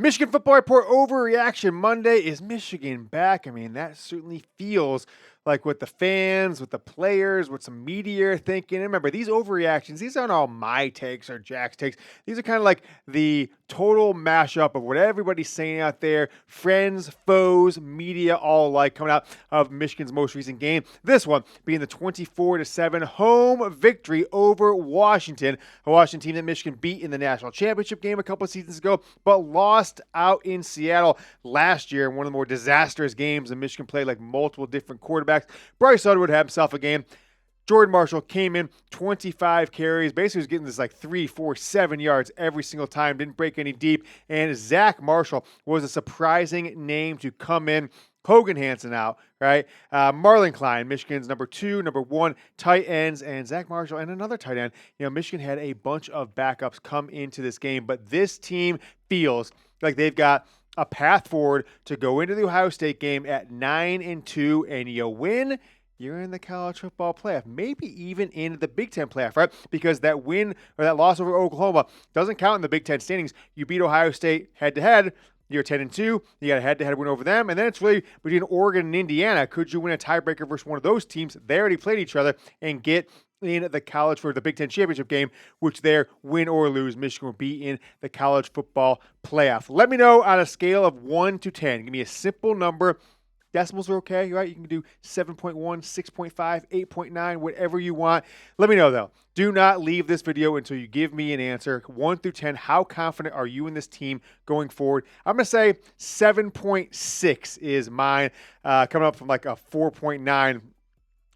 Michigan Football Report Overreaction Monday. Is Michigan back? I mean, that certainly feels like what the fans, what the players, what some media are thinking. And remember, these overreactions, these aren't all my takes or Jack's takes. These are kind of like the total mashup of what everybody's saying out there. Friends, foes, media, all alike coming out of Michigan's most recent game. This one being the 24-7 home victory over Washington. A Washington team that Michigan beat in the national championship game a couple of seasons ago, but lost out in Seattle last year in one of the more disastrous games. And Michigan played like multiple different quarterbacks. Bryce Underwood had himself a game. Jordan Marshall came in, 25 carries, basically was getting this like 3, 4, 7 yards every single time, didn't break any deep. And Zach Marshall was a surprising name to come in. Hogan Hansen out, right? Marlin Klein, Michigan's number 2, number 1 tight ends, and Zach Marshall and another tight end. You know, Michigan had a bunch of backups come into this game, but this team feels like they've got a path forward to go into the Ohio State game at 9-2, and you win, you're in the college football playoff, maybe even in the Big Ten playoff, right? Because that win or that loss over Oklahoma doesn't count in the Big Ten standings. You beat Ohio State head-to-head, you're 10-2. You got a head-to-head win over them, and then it's really between Oregon and Indiana. Could you win a tiebreaker versus one of those teams? They already played each other and get in the college for the Big Ten championship game, which there, win or lose, Michigan will be in the college football playoff. Let me know on a scale of 1 to 10. Give me a simple number. Decimals are okay, right? You can do 7.1, 6.5, 8.9, whatever you want. Let me know, though. Do not leave this video until you give me an answer. 1 through 10, how confident are you in this team going forward? I'm going to say 7.6 is mine, coming up from like a 4.9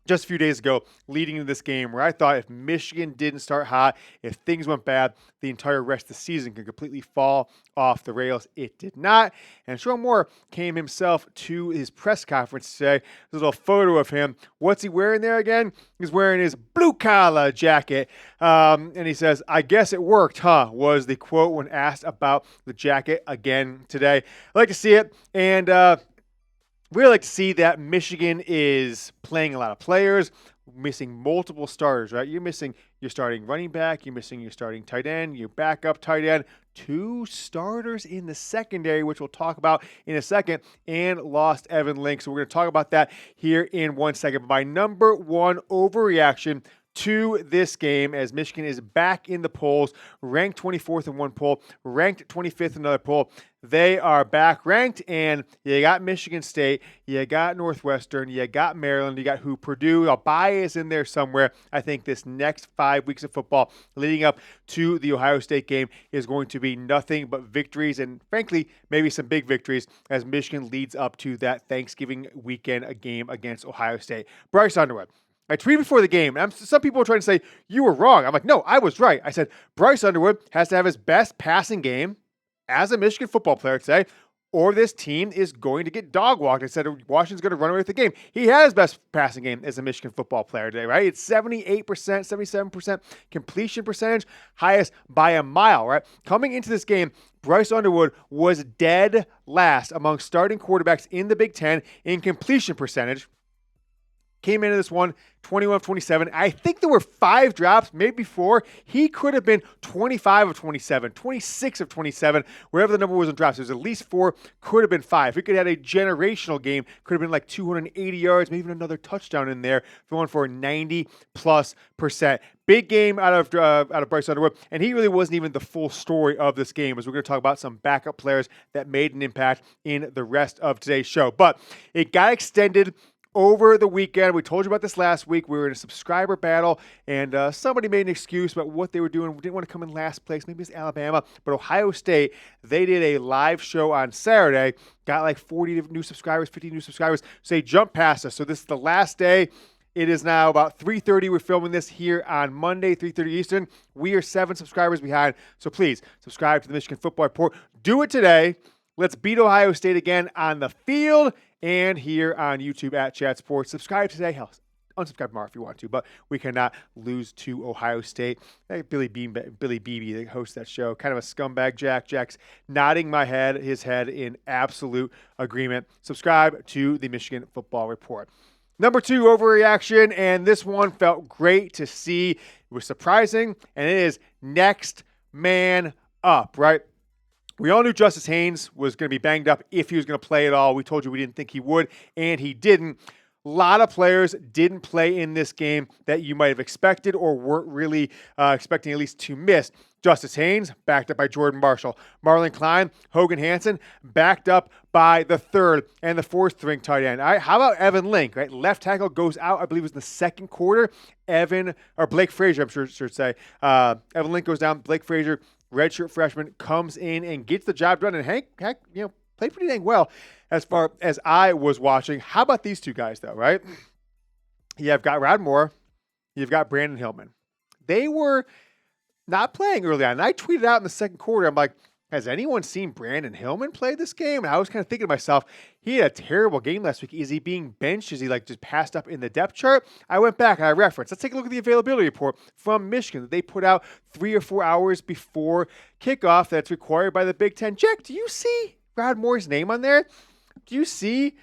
just a few days ago, leading into this game, where I thought if Michigan didn't start hot, if things went bad, the entire rest of the season could completely fall off the rails. It did not. And Sherrone Moore came himself to his press conference today. There's a little photo of him. What's he wearing there again? He's wearing his blue-collar jacket. And he says, "I guess it worked, huh?" was the quote when asked about the jacket again today. I like to see it. And we like to see that Michigan is playing a lot of players, missing multiple starters, right? You're missing your starting running back, you're missing your starting tight end, your backup tight end, 2 starters in the secondary, which we'll talk about in a second, and lost Evan Link. So we're going to talk about that here in 1 second. But my number 1 overreaction to this game, as Michigan is back in the polls, ranked 24th in one poll, ranked 25th in another poll. They are back ranked, and you got Michigan State, you got Northwestern, you got Maryland, you got Purdue. A bye is in there somewhere. I think this next 5 weeks of football leading up to the Ohio State game is going to be nothing but victories, and frankly, maybe some big victories as Michigan leads up to that Thanksgiving weekend, a game against Ohio State. Bryce Underwood. I tweeted before the game, and some people are trying to say, you were wrong. I'm like, no, I was right. I said, Bryce Underwood has to have his best passing game as a Michigan football player today, or this team is going to get dog walked. I said Washington's going to run away with the game. He had his best passing game as a Michigan football player today, right? It's 78%, 77% completion percentage, highest by a mile, right? Coming into this game, Bryce Underwood was dead last among starting quarterbacks in the Big Ten in completion percentage. Came into this one 21 of 27. I think there were 5 drops, maybe 4. He could have been 25 of 27, 26 of 27, wherever the number was in drops. There's at least 4, could have been 5. He could have had a generational game, could have been like 280 yards, maybe even another touchdown in there, going for 90+%. Big game out of Bryce Underwood, and he really wasn't even the full story of this game, as we're going to talk about some backup players that made an impact in the rest of today's show. But it got extended over the weekend. We told you about this last week. We were in a subscriber battle, and somebody made an excuse about what they were doing. We didn't want to come in last place. Maybe it's Alabama. But Ohio State, they did a live show on Saturday. Got like 40 new subscribers, 50 new subscribers. So they jumped past us. So this is the last day. It is now about 3:30. We're filming this here on Monday, 3:30 Eastern. We are 7 subscribers behind. So please subscribe to the Michigan Football Report. Do it today. Let's beat Ohio State again on the field and here on YouTube at Chat Sports. Subscribe today. Hell, unsubscribe tomorrow if you want to, but we cannot lose to Ohio State. Billy Beebe, the host of that show, kind of a scumbag. Jack's nodding his head in absolute agreement. Subscribe to the Michigan Football Report. Number 2, overreaction, and this one felt great to see. It was surprising, and it is next man up, right? We all knew Justice Haynes was going to be banged up if he was going to play at all. We told you we didn't think he would, and he didn't. A lot of players didn't play in this game that you might have expected or weren't really expecting at least to miss. Justice Haynes, backed up by Jordan Marshall. Marlin Klein, Hogan Hansen, backed up by the third and the fourth string tight end. All right, how about Evan Link, right? Left tackle goes out, I believe it was in the second quarter. Blake Frazier, I'm sure should say. Evan Link goes down. Blake Frazier, redshirt freshman, comes in and gets the job done. And heck, played pretty dang well as far as I was watching. How about these two guys, though, right? You've got Rod Moore. You've got Brandon Hillman. They were not playing early on. And I tweeted out in the second quarter, I'm like, has anyone seen Brandon Hillman play this game? And I was kind of thinking to myself, he had a terrible game last week. Is he being benched? Is he just passed up in the depth chart? I went back and I referenced. Let's take a look at the availability report from Michigan that they put out 3 or 4 hours before kickoff that's required by the Big Ten. Jack, do you see Rod Moore's name on there? Do you see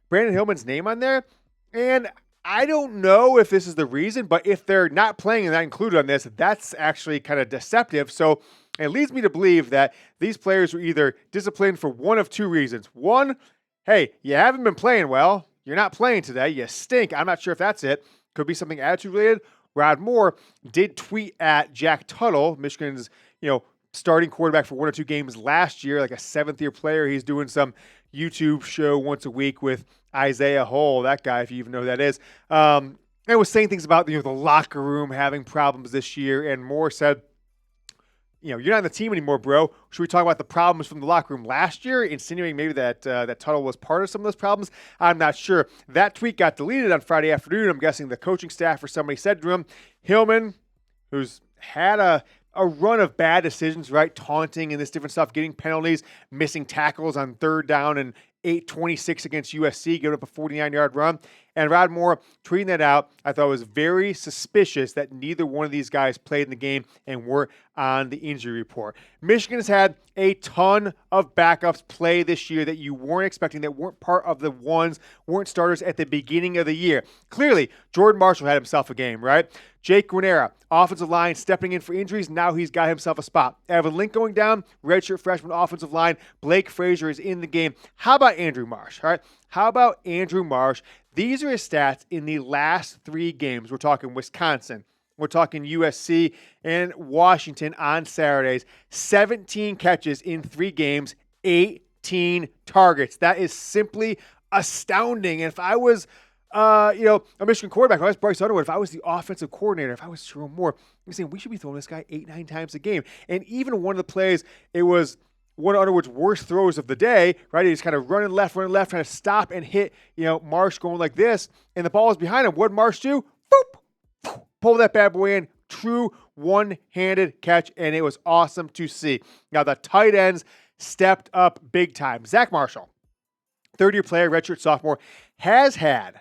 Brandon Hillman's name on there? And I don't know if this is the reason, but if they're not playing and not included on this, that's actually kind of deceptive. So it leads me to believe that these players were either disciplined for one of two reasons. One, hey, you haven't been playing well. You're not playing today. You stink. I'm not sure if that's it. Could be something attitude related. Rod Moore did tweet at Jack Tuttle, Michigan's, starting quarterback for 1 or 2 games last year, like a 7th-year player. He's doing some YouTube show once a week with Isaiah Hole, that guy, if you even know who that is. And was saying things about the locker room having problems this year. And Moore said, you're not on the team anymore, bro. Should we talk about the problems from the locker room last year, insinuating maybe that Tuttle was part of some of those problems? I'm not sure. That tweet got deleted on Friday afternoon. I'm guessing the coaching staff or somebody said to him, Hillman, who's had a run of bad decisions, right? Taunting and this different stuff, getting penalties, missing tackles on 3rd down and 8-26 against USC, giving up a 49-yard run. And Rod Moore tweeting that out, I thought it was very suspicious that neither one of these guys played in the game and were on the injury report. Michigan has had a ton of backups play this year that you weren't expecting, that weren't part of the ones, weren't starters at the beginning of the year. Clearly, Jordan Marshall had himself a game, right? Jake Granera, offensive line, stepping in for injuries. Now he's got himself a spot. Evan Link going down, redshirt freshman offensive line. Blake Frazier is in the game. How about Andrew Marsh? All right. How about Andrew Marsh? These are his stats in the last 3 games. We're talking Wisconsin. We're talking USC and Washington on Saturdays. 17 catches in 3 games, 18 targets. That is simply astounding. And if I was a Michigan quarterback, if I was Bryce Underwood, if I was the offensive coordinator, if I was Sherrone Moore, I'm saying we should be throwing this guy 8-9 times a game. And even one of the plays, it was one of Underwood's worst throws of the day, right? He's kind of running left, trying to stop and hit, Marsh going like this, and the ball is behind him. What did Marsh do? Boop! Pull that bad boy in. True one-handed catch, and it was awesome to see. Now, the tight ends stepped up big time. Zach Marshall, 3rd-year player, redshirt sophomore, has had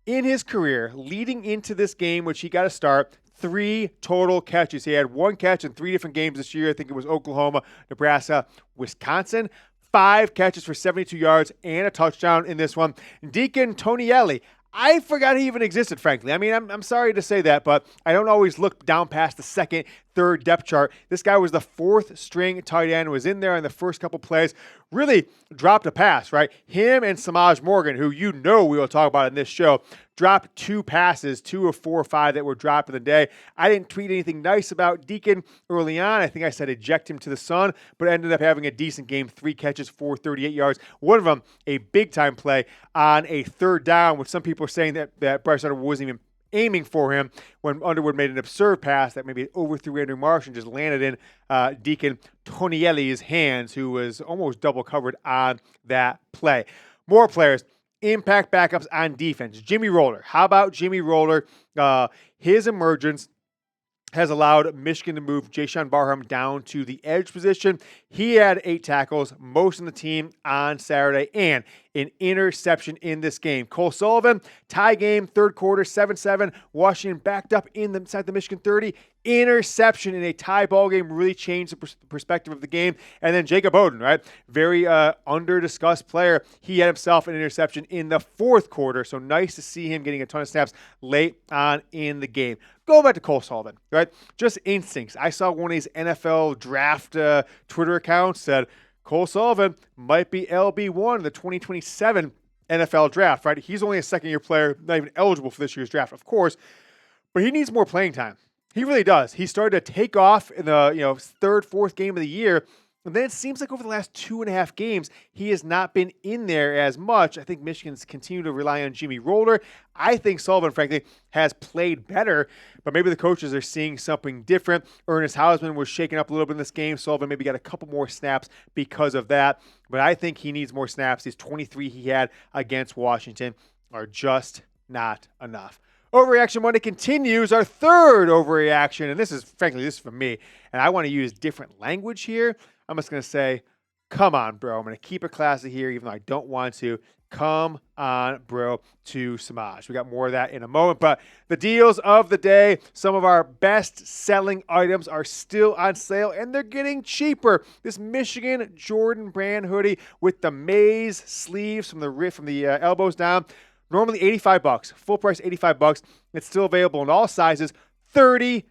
in his career, leading into this game, which he got to start, 3 total catches. He had 1 catch in 3 different games this year. I think it was Oklahoma, Nebraska, Wisconsin. 5 catches for 72 yards and a touchdown in this one. Deacon Tonielli, I forgot he even existed, frankly. I mean, I'm sorry to say that, but I don't always look down past the 2nd, 3rd depth chart. This guy was the 4th string tight end, was in there in the first couple plays, really dropped a pass, right? Him and Semaj Morgan, who we will talk about in this show, dropped 2 passes, 2 of 4 or 5 that were dropped in the day. I didn't tweet anything nice about Deacon early on. I think I said eject him to the sun, but ended up having a decent game, 3 catches, 38 yards. One of them, a big-time play on a 3rd down, which some people are saying that Bryce Underwood wasn't even aiming for him when Underwood made an absurd pass that maybe overthrew Andrew Marsh and just landed in Deacon Tonielli's hands, who was almost double covered on that play. More players. Impact backups on defense. Jimmy Roller. How about Jimmy Roller? His emergence has allowed Michigan to move Jayshon Barham down to the edge position. He had 8 tackles, most in the team on Saturday, and an interception in this game. Cole Sullivan, tie game, 3rd quarter, 7-7. Washington backed up inside the Michigan 30. Interception in a tie ball game really changed the perspective of the game. And then Jacob Oden, right? Very under-discussed player. He had himself an interception in the 4th quarter. So nice to see him getting a ton of snaps late on in the game. Go back to Cole Sullivan, right? Just instincts. I saw one of these NFL draft Twitter accounts said, Cole Sullivan might be LB1 in the 2027 NFL draft, right? He's only a second-year player, not even eligible for this year's draft, of course, but he needs more playing time. He really does. He started to take off in the third, fourth game of the year, and then it seems like over the last 2.5 games, he has not been in there as much. I think Michigan's continued to rely on Jimmy Roller. I think Sullivan, frankly, has played better, but maybe the coaches are seeing something different. Ernest Hausman was shaken up a little bit in this game. Sullivan maybe got a couple more snaps because of that, but I think he needs more snaps. These 23 he had against Washington are just not enough. Overreaction Monday continues, our third overreaction, and this is from me, and I want to use different language here. I'm just going to say, come on, bro. I'm going to keep it classy here, even though I don't want to. Come on, bro, to Semaj. We got more of that in a moment, but the deals of the day, some of our best-selling items are still on sale, and they're getting cheaper. This Michigan Jordan brand hoodie with the maize sleeves from the elbows down, normally $85, full price $85. It's still available in all sizes. $37.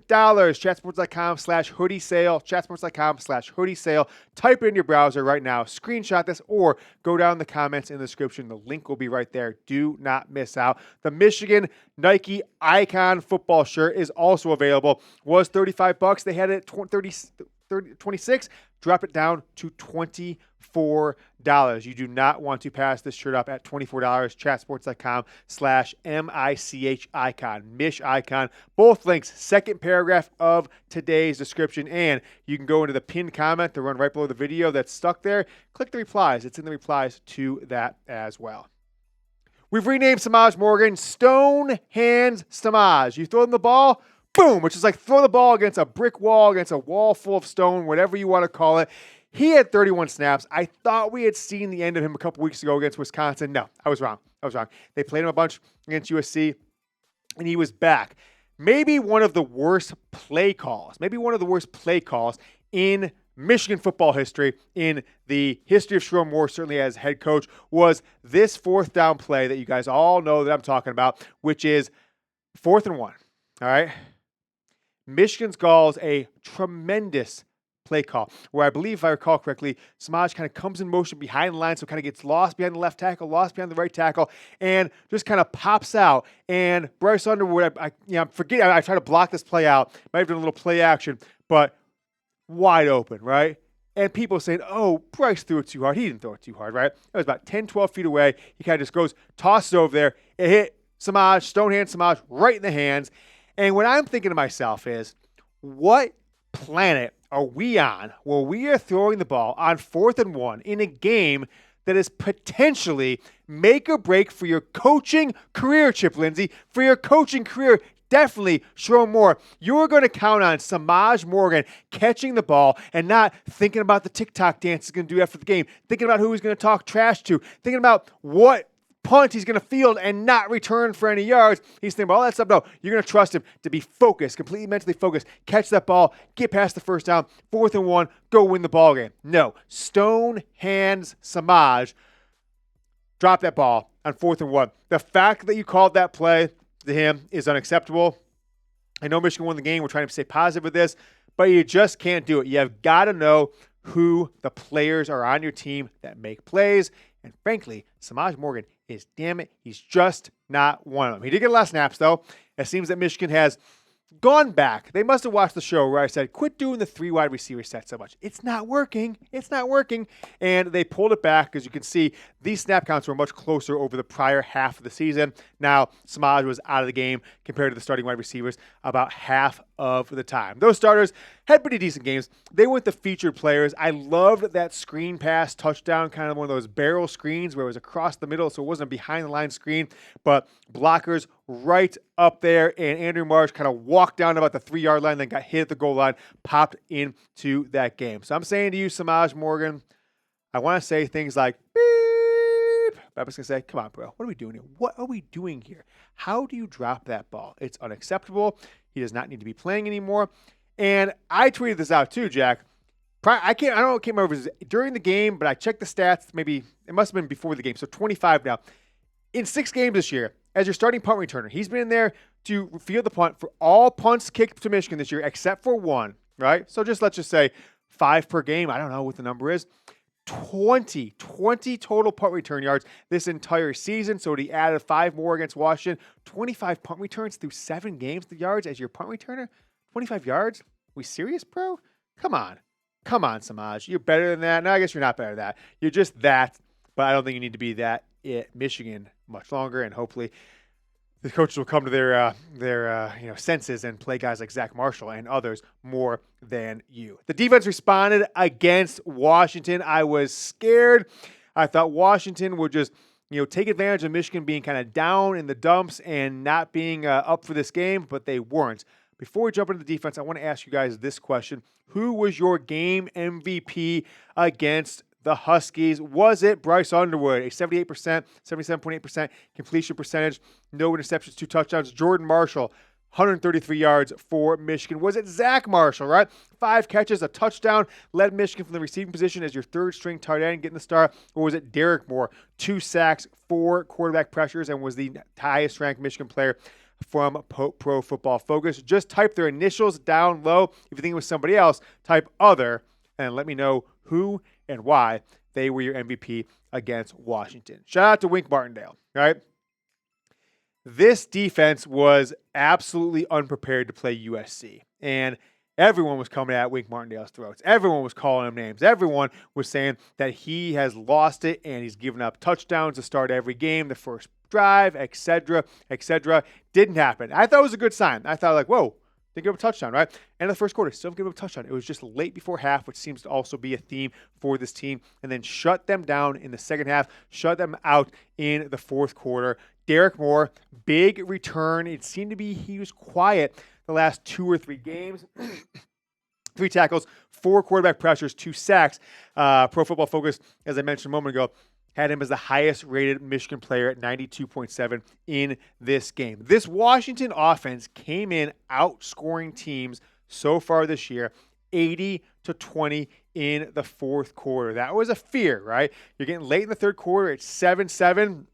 Chatsports.com/hoodie sale. Chatsports.com/hoodie sale. Type it in your browser right now. Screenshot this or go down in the comments in the description. The link will be right there. Do not miss out. The Michigan Nike Icon football shirt is also available. Was $35. They had it at 26. Drop it down to $24. You do not want to pass this shirt up at $24. Chatsports.com/MICH icon. Mish icon. Both links, second paragraph of today's description. And you can go into the pinned comment, the run right below the video that's stuck there. Click the replies. It's in the replies to that as well. We've renamed Semaj Morgan Stone Hands Semaj. You throw him the ball, boom, which is like throw the ball against a brick wall, against a wall full of stone, whatever you want to call it. He had 31 snaps. I thought we had seen the end of him a couple weeks ago against Wisconsin. No, I was wrong. They played him a bunch against USC, and he was back. Maybe one of the worst play calls in Michigan football history, in the history of Sherrone Moore, certainly as head coach, was this fourth down play that you guys all know that I'm talking about, which is 4th and 1. All right? Michigan's calls a tremendous play call, where I believe, if I recall correctly, Semaj kind of comes in motion behind the line, so kind of gets lost behind the left tackle, lost behind the right tackle, and just kind of pops out. And Bryce Underwood, I try to block this play out. Might have done a little play action, but wide open, right? And people saying, oh, Bryce threw it too hard. He didn't throw it too hard, right? It was about 10, 12 feet away. He kind of just goes, tosses over there. It hit Semaj, Stonehand Semaj, right in the hands. And what I'm thinking to myself is, what planet are we on where we are throwing the ball on 4th and 1 in a game that is potentially make or break for your coaching career, Chip Lindsey, for your coaching career? Definitely, Sherrone Moore, you're going to count on Semaj Morgan catching the ball and not thinking about the TikTok dance he's going to do after the game, thinking about who he's going to talk trash to, thinking about what punt he's going to field and not return for any yards. He's thinking about all that stuff. No, you're going to trust him to be focused, completely mentally focused, catch that ball, get past the first down, 4th and 1, go win the ball game. No, Stone Hands Semaj, drop that ball on 4th and 1. The fact that you called that play to him is unacceptable. I know Michigan won the game. We're trying to stay positive with this, but you just can't do it. You have got to know who the players are on your team that make plays. And frankly, Semaj Morgan is, damn it, he's just not one of them. He did get a lot of snaps, though. It seems that Michigan has gone back. They must have watched the show where I said, quit doing the 3 wide receiver set so much. It's not working. And they pulled it back. As you can see, these snap counts were much closer over the prior half of the season. Now, Semaj was out of the game compared to the starting wide receivers about half of the time. Those starters had pretty decent games. They weren't the featured players. I loved that screen pass touchdown, kind of one of those barrel screens where it was across the middle, so it wasn't a behind-the-line screen, but blockers right up there, and Andrew Marsh kind of walked down about the 3-yard line, then got hit at the goal line, popped into that game. So I'm saying to you, Semaj Morgan, I want to say things like, beep, but I'm just going to say, come on, bro, what are we doing here? What are we doing here? How do you drop that ball? It's unacceptable. He does not need to be playing anymore. And I tweeted this out too, Jack. I don't know what came over during the game, but I checked the stats. Maybe it must have been before the game. So 25 now. In 6 games this year, as your starting punt returner, he's been in there to field the punt for all punts kicked to Michigan this year, except for 1, right? So let's just say 5 per game. I don't know what the number is. 20 total punt return yards this entire season. So he added 5 more against Washington. 25 punt returns through 7 games, the yards as your punt returner. 25 yards? We serious, bro? Come on, Semaj. You're better than that. No, I guess you're not better than that. You're just that, but I don't think you need to be that at Michigan much longer. And hopefully the coaches will come to their senses and play guys like Zach Marshall and others more than you. The defense responded against Washington. I was scared. I thought Washington would just take advantage of Michigan being kind of down in the dumps and not being up for this game, but they weren't. Before we jump into the defense, I want to ask you guys this question. Who was your game MVP against the Huskies? Was it Bryce Underwood, a 78%, 77.8% completion percentage, no interceptions, 2 touchdowns? Jordan Marshall, 133 yards for Michigan. Was it Zach Marshall, right? 5 catches, a touchdown, led Michigan from the receiving position as your 3rd-string tight end getting the start? Or was it Derek Moore, 2 sacks, 4 quarterback pressures, and was the highest-ranked Michigan player from Pro Football Focus? Just type their initials down low. If you think it was somebody else, type other and let me know who and why they were your MVP against Washington. Shout out to Wink Martindale, right? This defense was absolutely unprepared to play USC, and everyone was coming at Wink Martindale's throats. Everyone was calling him names. Everyone was saying that he has lost it and he's given up touchdowns to start every game, the first drive, etc., etc. Didn't happen. I thought it was a good sign. I thought, whoa, didn't give up a touchdown, right? And in the first quarter, still didn't give up a touchdown. It was just late before half, which seems to also be a theme for this team, and then shut them down in the second half, shut them out in the fourth quarter. Derek Moore, big return. It seemed to be he was quiet the last 2 or 3 games. 3 tackles, 4 quarterback pressures, 2 sacks. Pro Football Focus, as I mentioned a moment ago, had him as the highest-rated Michigan player at 92.7 in this game. This Washington offense came in outscoring teams so far this year, 80-20 in the fourth quarter. That was a fear, right? You're getting late in the third quarter. It's 7-7.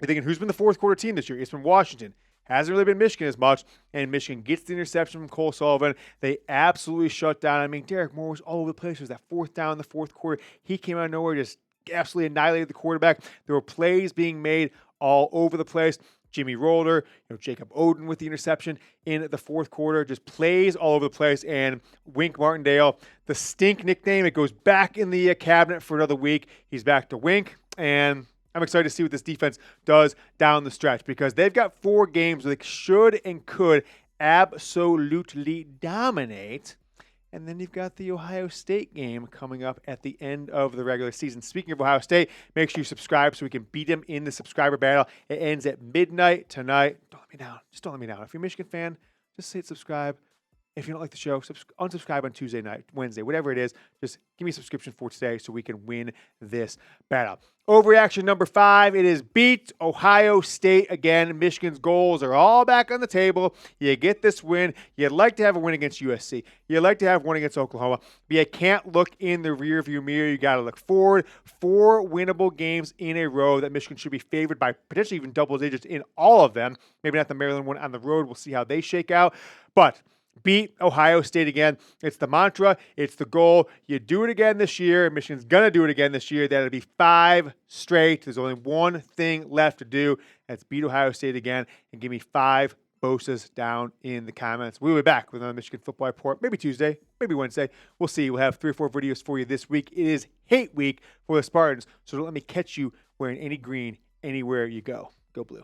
You're thinking, who's been the fourth quarter team this year? It's been Washington. Hasn't really been Michigan as much, and Michigan gets the interception from Cole Sullivan. They absolutely shut down. I mean, Derek Moore was all over the place. It was that 4th down in the fourth quarter. He came out of nowhere, just absolutely annihilated the quarterback. There were plays being made all over the place. Jimmy Rolder, Jacob Oden with the interception in the fourth quarter, just plays all over the place. And Wink Martindale, the stink nickname, it goes back in the cabinet for another week. He's back to Wink, and I'm excited to see what this defense does down the stretch because they've got 4 games where they should and could absolutely dominate. And then you've got the Ohio State game coming up at the end of the regular season. Speaking of Ohio State, make sure you subscribe so we can beat them in the subscriber battle. It ends at midnight tonight. Don't let me down. Just don't let me down. If you're a Michigan fan, just hit subscribe. If you don't like the show, unsubscribe on Tuesday night, Wednesday, whatever it is. Just give me a subscription for today so we can win this battle. Overreaction number 5, it is beat Ohio State again. Michigan's goals are all back on the table. You get this win. You'd like to have a win against USC. You'd like to have one against Oklahoma. But you can't look in the rearview mirror. You got to look forward. 4 winnable games in a row that Michigan should be favored by potentially even double digits in all of them. Maybe not the Maryland one on the road. We'll see how they shake out. But beat Ohio State again. It's the mantra. It's the goal. You do it again this year. Michigan's going to do it again this year. That'll be 5 straight. There's only one thing left to do. That's beat Ohio State again and give me 5 BOSAs down in the comments. We'll be back with another Michigan football report. Maybe Tuesday, maybe Wednesday. We'll see. We'll have 3 or 4 videos for you this week. It is hate week for the Spartans, so don't let me catch you wearing any green anywhere you go. Go Blue.